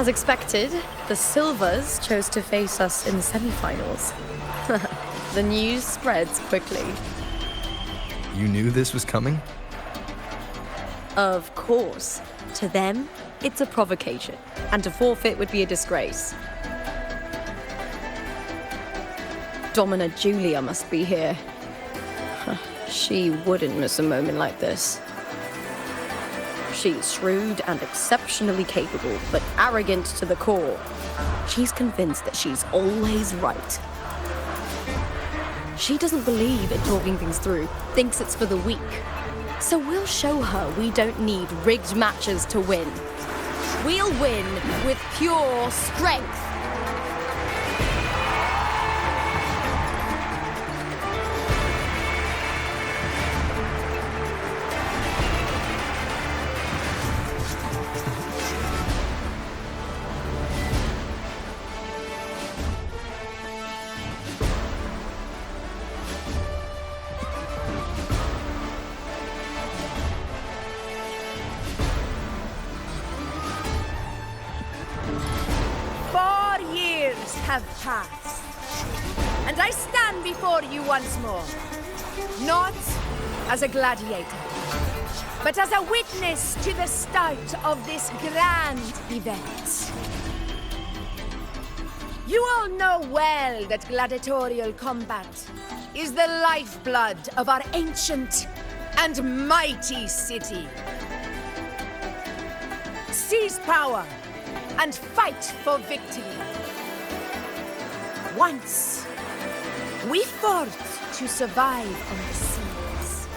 As expected, the Silvers chose to face us in the semi-finals. The news spreads quickly. You knew this was coming? Of course. To them, it's a provocation, and to forfeit would be a disgrace. Domina Julia must be here. She wouldn't miss a moment like this. She's shrewd and exceptionally capable, but arrogant to the core. She's convinced that she's always right. She doesn't believe in talking things through, thinks it's for the weak. So we'll show her we don't need rigged matches to win. We'll win with pure strength. 4 years have passed, and I stand before you once more, not as a gladiator, but as a witness to the start of this grand event. You all know well that gladiatorial combat is the lifeblood of our ancient and mighty city. Seize power and fight for victory. Once, we fought to survive on the seas.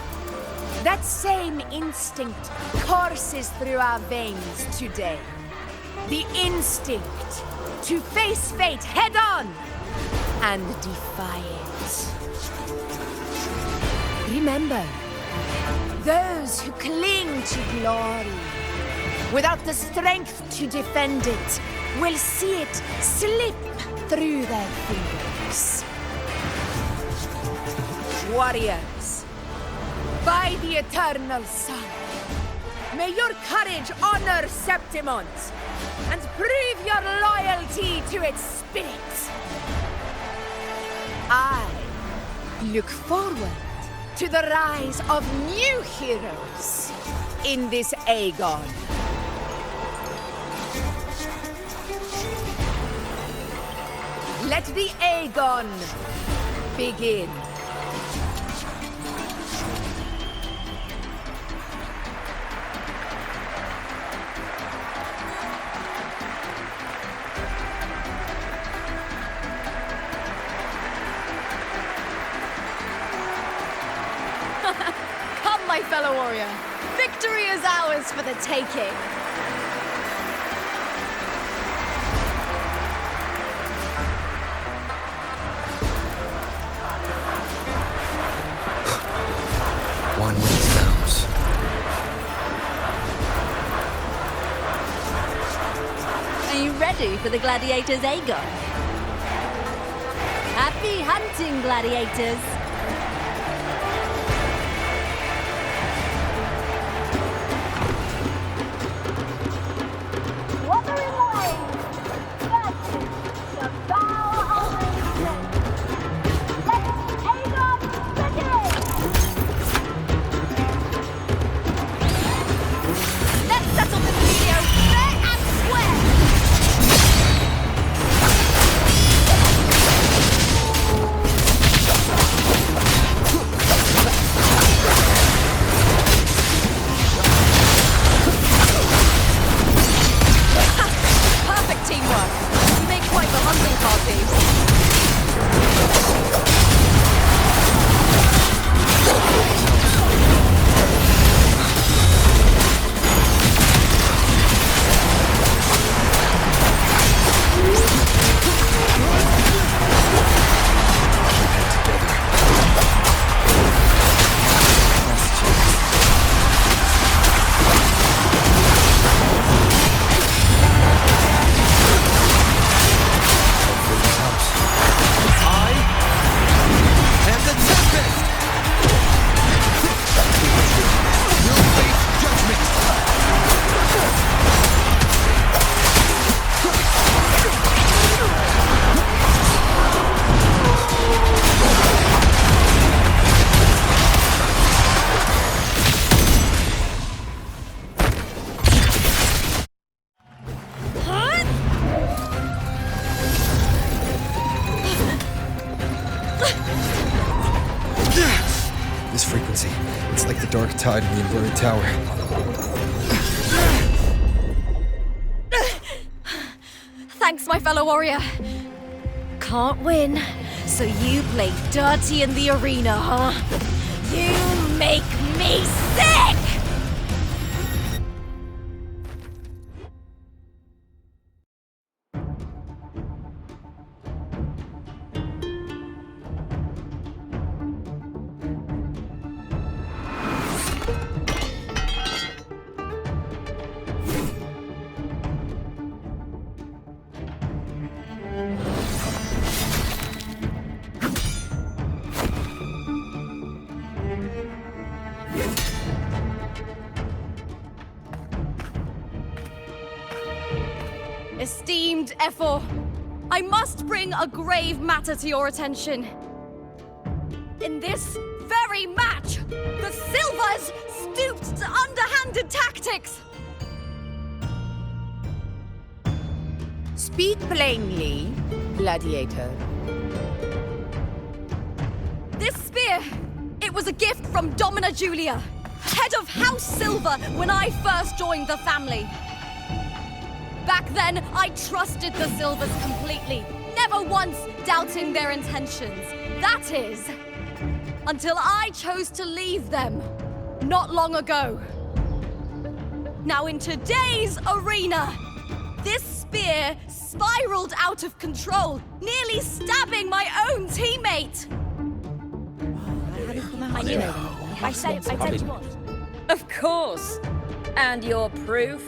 That same instinct courses through our veins today. The instinct to face fate head-on and defy it. Remember, those who cling to glory without the strength to defend it will see it slip through their fingers. Warriors, by the eternal sun, may your courage honor Septimont and prove your loyalty to its spirit. I look forward to the rise of new heroes in this Aegon. Let the Aegon begin. Come, my fellow warrior. Victory is ours for the taking. One with bounce. Are you ready for the gladiators, Aegon? Happy hunting, gladiators! Wuthering Waves, versus the Valhalla Let Aegon begin! Let's settle this video fair and square! This frequency, it's like the dark tide in the inverted tower. Thanks, my fellow warrior. Can't win, so you play dirty in the arena, huh? You make me sick! Esteemed Ephor, I must bring a grave matter to your attention. In this very match, the Silvers stooped to underhanded tactics. Speak plainly, Gladiator. This spear, it was a gift from Domina Julia, head of House Silver when I first joined the family. Back then, I trusted the Silvers completely, never once doubting their intentions. That is, until I chose to leave them, not long ago. Now in today's arena, this spear spiraled out of control, nearly stabbing my own teammate. I said you what? Of course. And your proof?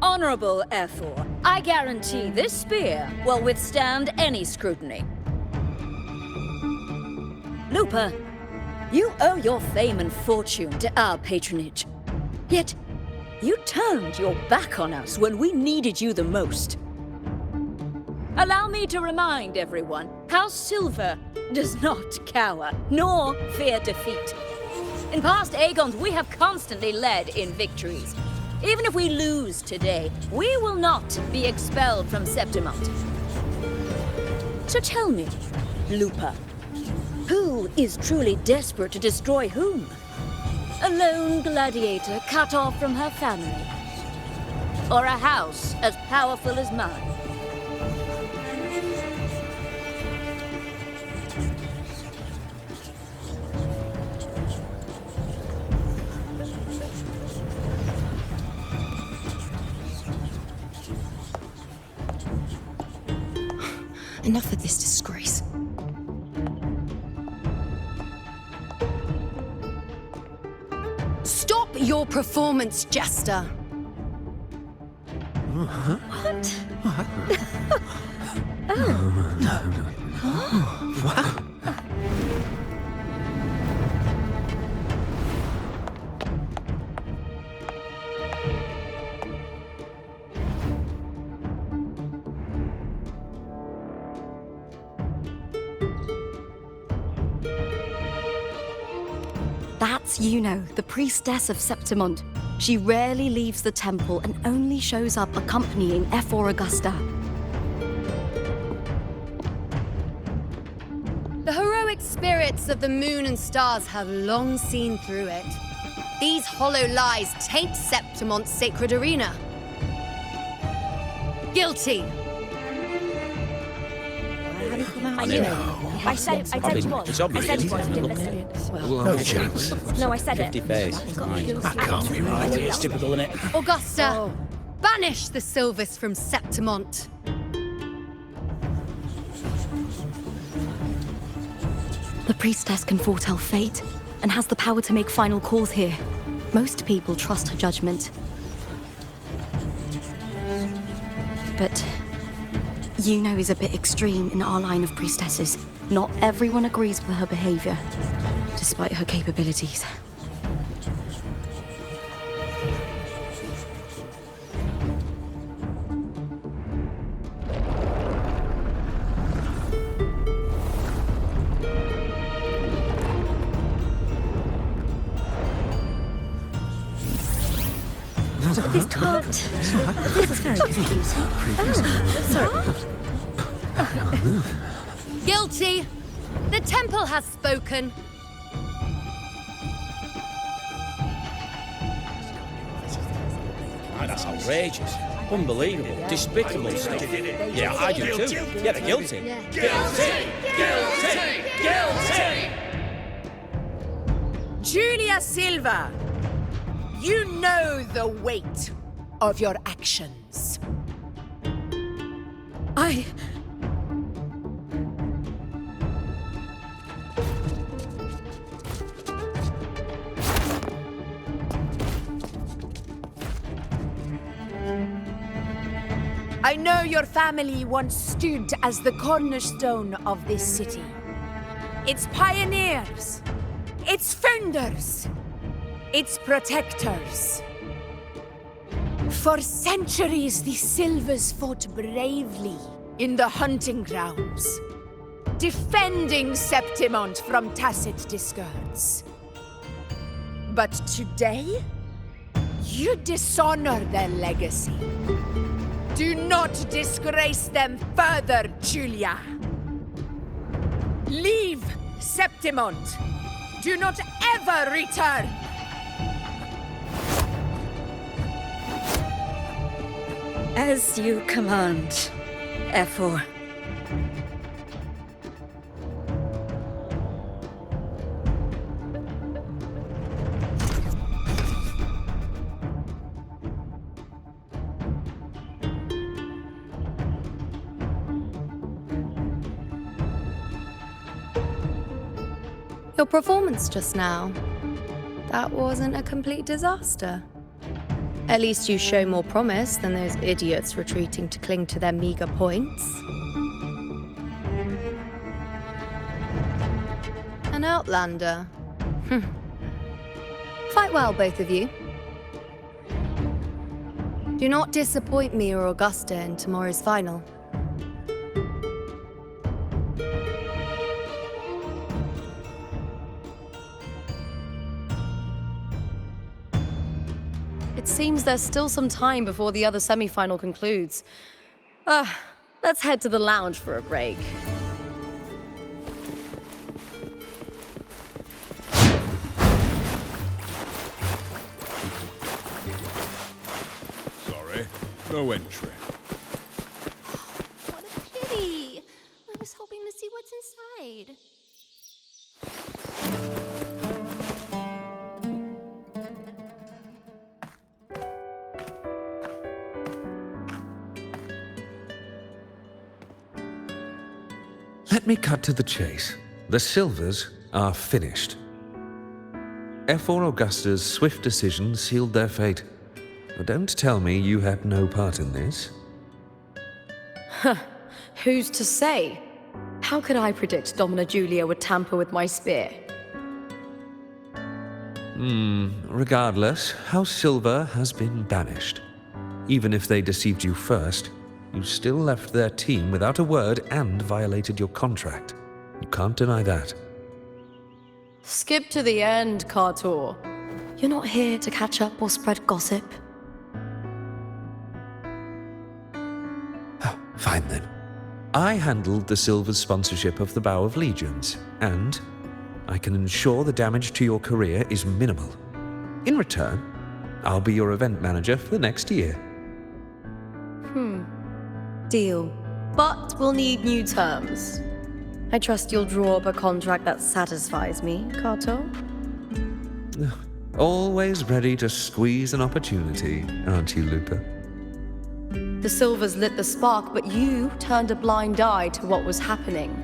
Honorable Ephor, I guarantee this spear will withstand any scrutiny. Lupa, you owe your fame and fortune to our patronage. Yet, you turned your back on us when we needed you the most. Allow me to remind everyone, House Silver does not cower, nor fear defeat. In past Aegons, we have constantly led in victories. Even if we lose today, we will not be expelled from Septimont. So tell me, Lupa, who is truly desperate to destroy whom? A lone gladiator cut off from her family? Or a house as powerful as mine? Enough of this disgrace. Stop your performance, Jester! That's Yuno, the priestess of Septimont. She rarely leaves the temple and only shows up accompanying Ephor Augusta. The heroic spirits of the moon and stars have long seen through it. These hollow lies taint Septimont's sacred arena. Guilty. I knew it. I said it was. It's obvious. I said it was. You didn't listen. No chance. No, I said it. 50 face. That can't be right. It's typical, isn't it? Augusta, banish the Silvers from Septimont. The priestess can foretell fate and has the power to make final calls here. Most people trust her judgment. But Yuno is a bit extreme in our line of priestesses. Not everyone agrees with her behavior, despite her capabilities. This can't. This is very confusing. Oh, sorry. Guilty. The temple has spoken. Ah, that's outrageous. Unbelievable. Despicable stuff. Yeah, I do too. Yeah, they're guilty. Guilty! Guilty! Guilty! Julia Silva, you know the weight of your actions. I know your family once stood as the cornerstone of this city. Its pioneers, its founders, its protectors. For centuries, the Silvers fought bravely in the hunting grounds, defending Septimont from tacit discards. But today, you dishonor their legacy. Do not disgrace them further, Julia. Leave Septimont. Do not ever return. As you command, Efor. Your performance just now, that wasn't a complete disaster. At least you show more promise than those idiots retreating to cling to their meager points. An outlander. Fight well, both of you. Do not disappoint me or Augusta in tomorrow's final. It seems there's still some time before the other semi-final concludes. Let's head to the lounge for a break. Sorry, no entry. What a pity. I was hoping to see what's inside. Let me cut to the chase. The Silvers are finished. Efor Augusta's swift decision sealed their fate. But don't tell me you had no part in this. Who's to say? How could I predict Domina Julia would tamper with my spear? Regardless, House Silver has been banished. Even if they deceived you first, you still left their team without a word and violated your contract. You can't deny that. Skip to the end, Kartor. You're not here to catch up or spread gossip. Fine then. I handled the Silver's sponsorship of the Bow of Legions, and I can ensure the damage to your career is minimal. In return, I'll be your event manager for the next year. Deal. But we'll need new terms. I trust you'll draw up a contract that satisfies me, Kato. Always ready to squeeze an opportunity, aren't you, Lupa? The Silvers lit the spark, but you turned a blind eye to what was happening.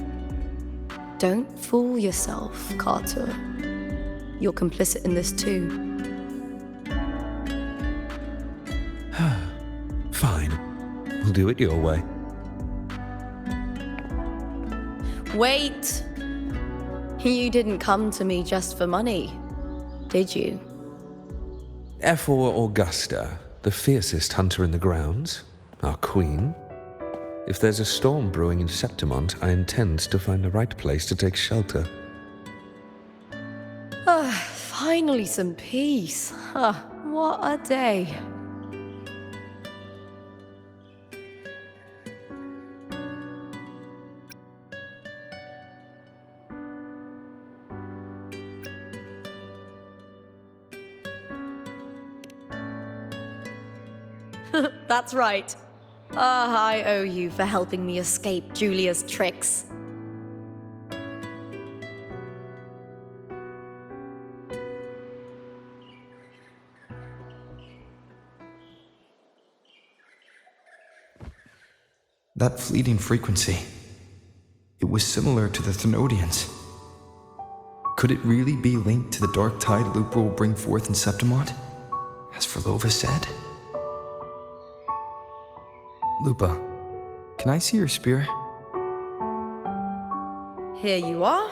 Don't fool yourself, Carter. You're complicit in this too. Fine. We'll do it your way. Wait! You didn't come to me just for money, did you? Efor Augusta, the fiercest hunter in the grounds, our queen. If there's a storm brewing in Septimont, I intend to find the right place to take shelter. Finally some peace. What a day. That's right. I owe you for helping me escape Julia's tricks. That fleeting frequency. It was similar to the Thenodians. Could it really be linked to the dark tide Lupa will bring forth in Septimont, as Verlova said? Lupa, can I see your spear? Here you are.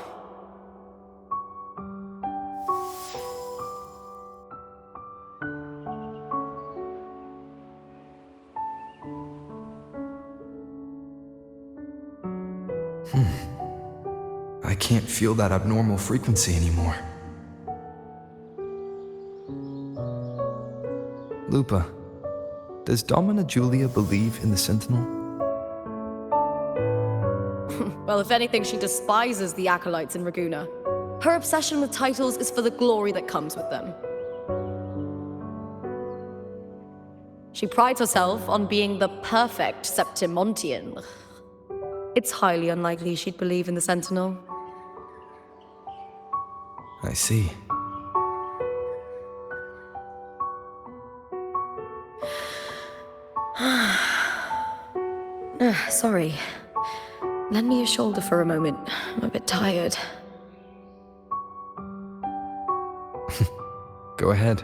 I can't feel that abnormal frequency anymore. Lupa, does Domina Julia believe in the Sentinel? Well, if anything, she despises the acolytes in Raguna. Her obsession with titles is for the glory that comes with them. She prides herself on being the perfect Septimontian. It's highly unlikely she'd believe in the Sentinel. I see. Sorry. Lend me your shoulder for a moment. I'm a bit tired. Go ahead.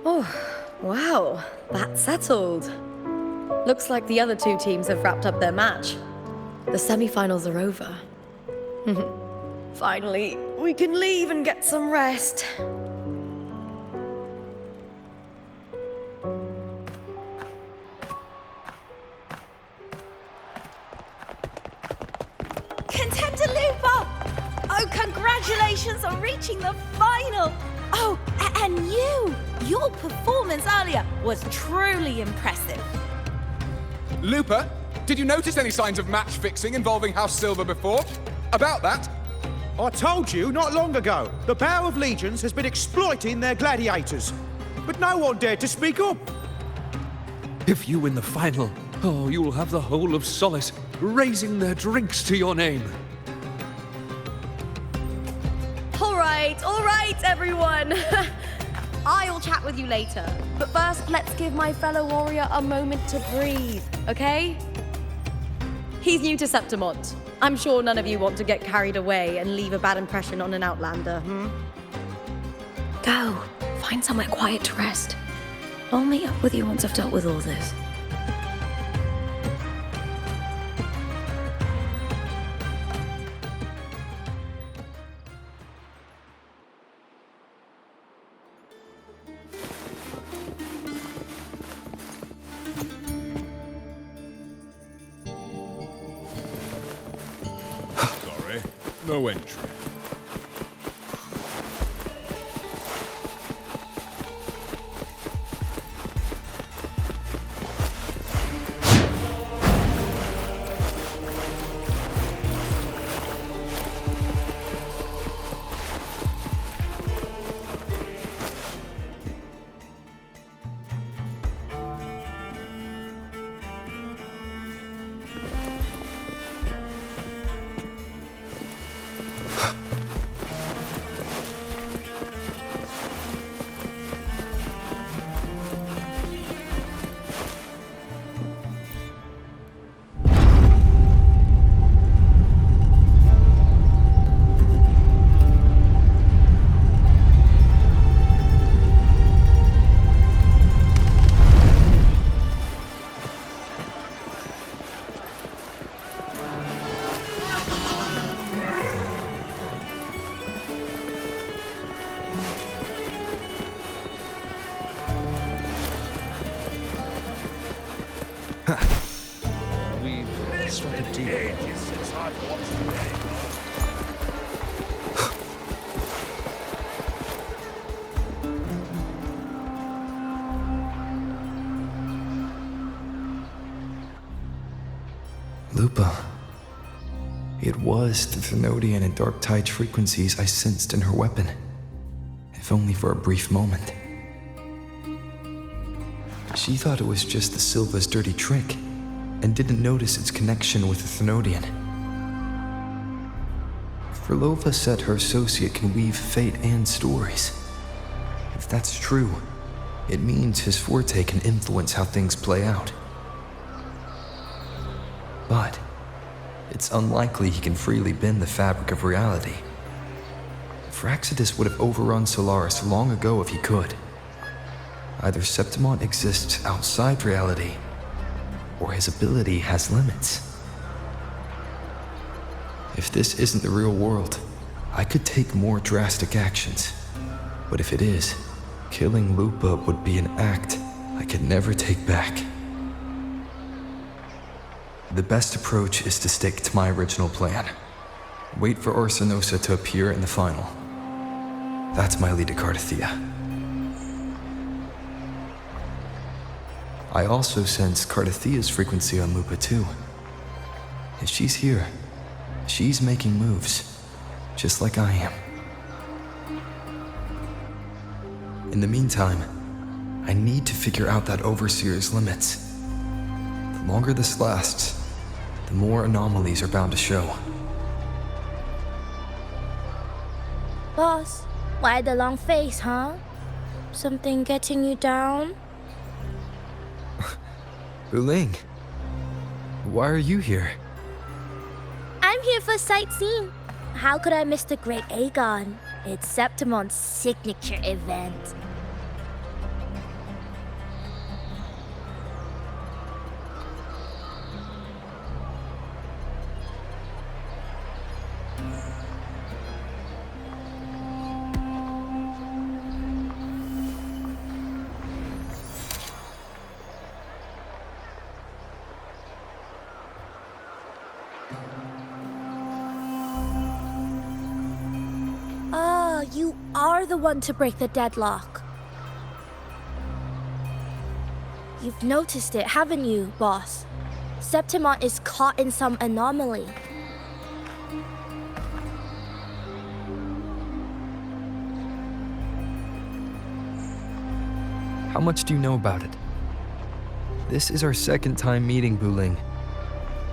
Oh, wow. That's settled. Looks like the other two teams have wrapped up their match. The semi-finals are over. Finally, we can leave and get some rest. Contender Lupa! Oh, congratulations on reaching the final! Oh, and your performance earlier was truly impressive. Lupa, did you notice any signs of match fixing involving House Silver before? About that? I told you not long ago, the Power of Legions has been exploiting their gladiators. But no one dared to speak up. If you win the final, oh, you'll have the whole of Solace raising their drinks to your name. All right, everyone. I'll chat with you later. But first, let's give my fellow warrior a moment to breathe, okay? He's new to Septimont. I'm sure none of you want to get carried away and leave a bad impression on an Outlander, Go. Find somewhere quiet to rest. I'll meet up with you once I've dealt with all this. Sorry, no entry. it was the Thenodian and Dark Tide frequencies I sensed in her weapon, if only for a brief moment. She thought it was just the Silva's dirty trick, and didn't notice its connection with the Thenodian. Frolova said her associate can weave fate and stories. If that's true, it means his forte can influence how things play out. But it's unlikely he can freely bend the fabric of reality. Fraxidus would have overrun Solaris long ago if he could. Either Septimont exists outside reality, or his ability has limits. If this isn't the real world, I could take more drastic actions. But if it is, killing Lupa would be an act I could never take back. The best approach is to stick to my original plan. Wait for Arsenosa to appear in the final. That's my lead to Cardathia. I also sense Cardathia's frequency on Lupa too. If she's here, she's making moves, just like I am. In the meantime, I need to figure out that Overseer's limits. The longer this lasts, the more anomalies are bound to show. Boss, why the long face, huh? Something getting you down? Buling, why are you here? I'm here for sightseeing. How could I miss the Great Aegon? It's Septimon's signature event. You are the one to break the deadlock. You've noticed it, haven't you, boss? Septimont is caught in some anomaly. How much do you know about it? This is our second time meeting, Buling.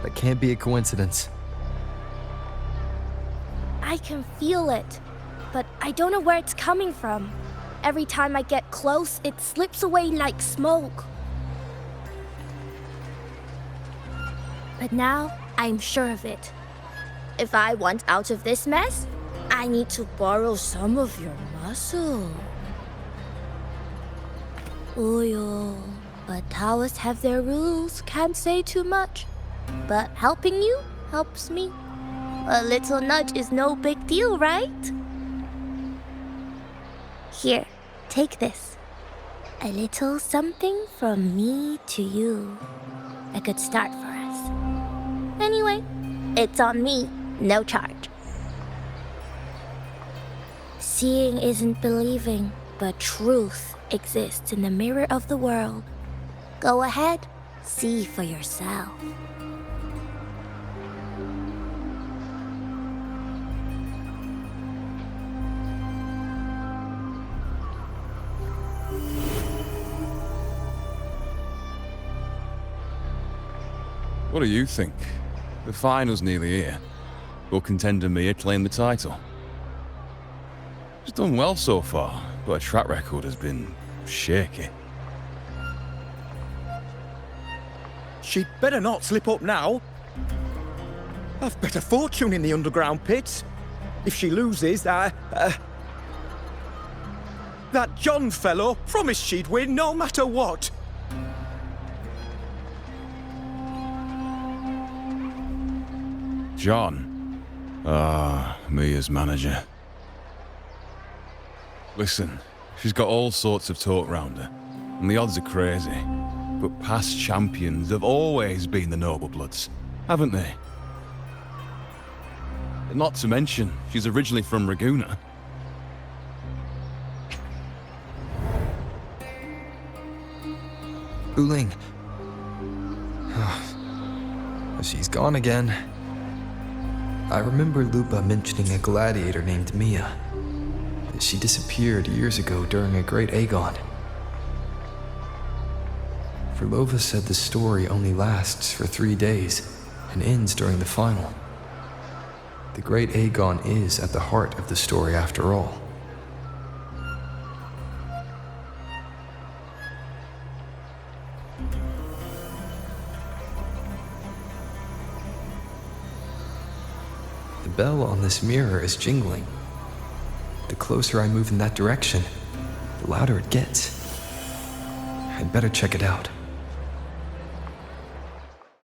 That can't be a coincidence. I can feel it, but I don't know where it's coming from. Every time I get close, it slips away like smoke. But now, I'm sure of it. If I want out of this mess, I need to borrow some of your muscle. Oyo, but Taoists have their rules, can't say too much. But helping you helps me. A little nudge is no big deal, right? Here, take this. A little something from me to you. A good start for us. Anyway, it's on me, no charge. Seeing isn't believing, but truth exists in the mirror of the world. Go ahead, see for yourself. What do you think? The final's nearly here. Will contender Mia claim the title? She's done well so far, but her track record has been shaky. She'd better not slip up now. I've better fortune in the underground pits. If she loses, that John fellow promised she'd win no matter what. John? Mia's manager. Listen, she's got all sorts of talk round her, and the odds are crazy. But past champions have always been the noble bloods, haven't they? Not to mention, she's originally from Raguna. Buling. She's gone again. I remember Lupa mentioning a gladiator named Mia. She disappeared years ago during a Great Aegon. Verlova said the story only lasts for 3 days and ends during the final. The Great Aegon is at the heart of the story after all. The bell on this mirror is jingling. The closer I move in that direction, the louder it gets. I'd better check it out.